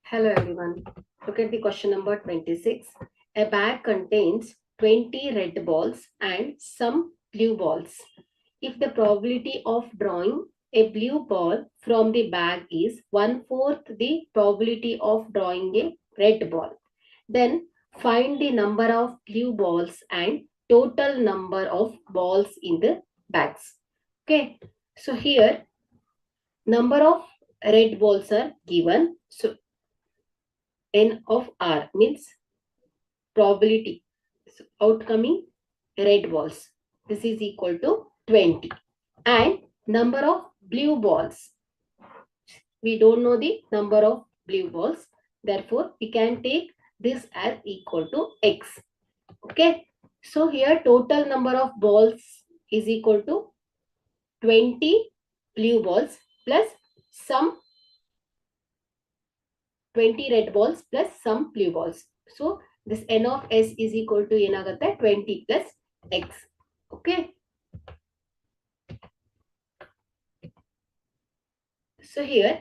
Hello everyone. Look at the question number 26. A bag contains 20 red balls and some blue balls. If the probability of drawing a blue ball from the bag is 1/4 the probability of drawing a red ball, then find the number of blue balls and total number of balls in the bags. Okay, so here number of red balls are given. So N of R means probability. So outcoming red balls. This is equal to 20. And number of blue balls. We don't know the number of blue balls. Therefore, we can take this as equal to X. Okay. So here total number of balls is equal to 20 blue balls plus some 20 red balls plus some blue balls. So this N of S is equal to ಏನಾಗುತ್ತೆ 20 plus X. Okay. So here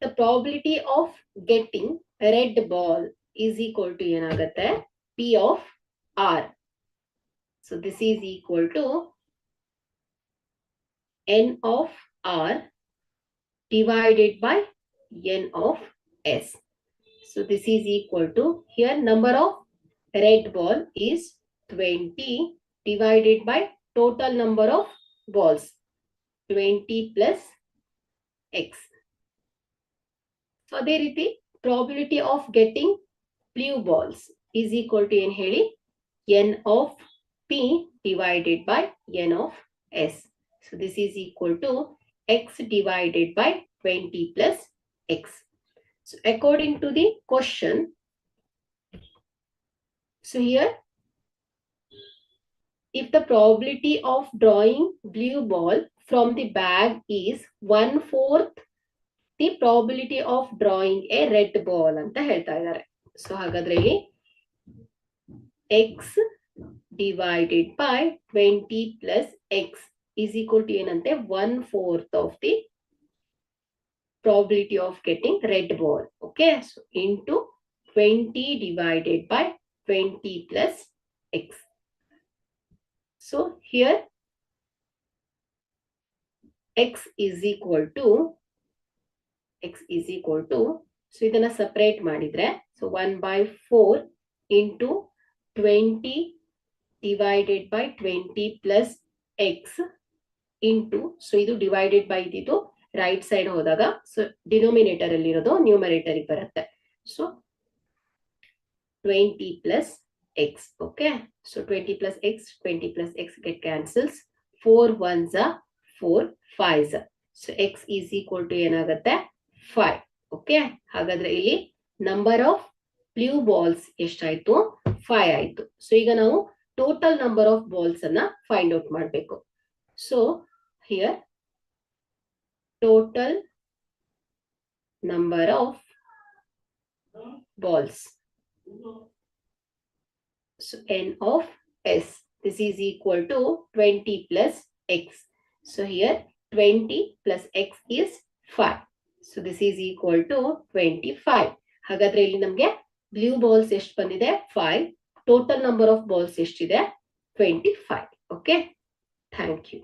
the probability of getting a red ball is equal to ಏನಾಗುತ್ತೆ P of R. So this is equal to N of R divided by N of S. So this is equal to, here number of red ball is 20 divided by total number of balls 20 plus X. So ಅದೇ ರೀತಿ probability of getting blue balls is equal to ಏನು ಹೇಳಿ N of P divided by N of S. So this is equal to X divided by 20 plus X. So according to the question, so here if the probability of drawing blue ball from the bag is 1/4 the probability of drawing a red ball ಅಂತ ಹೇಳ್ತಾ ಇದ್ದಾರೆ. So ಹಾಗಾದ್ರೆ ಇಲ್ಲಿ X divided by 20 plus X is equal to ಏನಂತೆ 1/4 of the probability of getting red ball. Okay, so into 20 divided by 20 plus X. So here X is equal to so ಇದನ್ನ separate ಮಾಡಿದ್ರೆ so 1/4 into 20 divided by 20 plus X into so ಇದು divided by ಇದ್ದು right side ಹೋದಾಗ so denominator ಅಲ್ಲಿ ಇರೋದು numerator ಬರುತ್ತೆ so 20 plus X. Okay, so 20 plus X, 20 plus X get cancels. 4 ones are 4 5s. So X is equal to ಏನಾಗುತ್ತೆ 5. Okay, ಹಾಗಾದ್ರೆ ಇಲ್ಲಿ number of blue balls ಎಷ್ಟಾಯ್ತು 5 ಆಯ್ತು. ಸೊ ಈಗ ನಾವು ಟೋಟಲ್ ನಂಬರ್ ಆಫ್ ಬಾಲ್ಸ್ ಅನ್ನ ಫೈಂಡ್ ಔಟ್ ಮಾಡಬೇಕು. So here total number of balls. So N of S. This is equal to 20 plus X. So here 20 plus X is 5. So this is equal to 25. ಹಾಗಾದ್ರೆ ಇಲ್ಲಿ ನಮಗೆ blue balls ಎಷ್ಟು ಬಂದಿದೆ 5. Total number of balls ಎಷ್ಟಿದೆ 25. Okay. Thank you.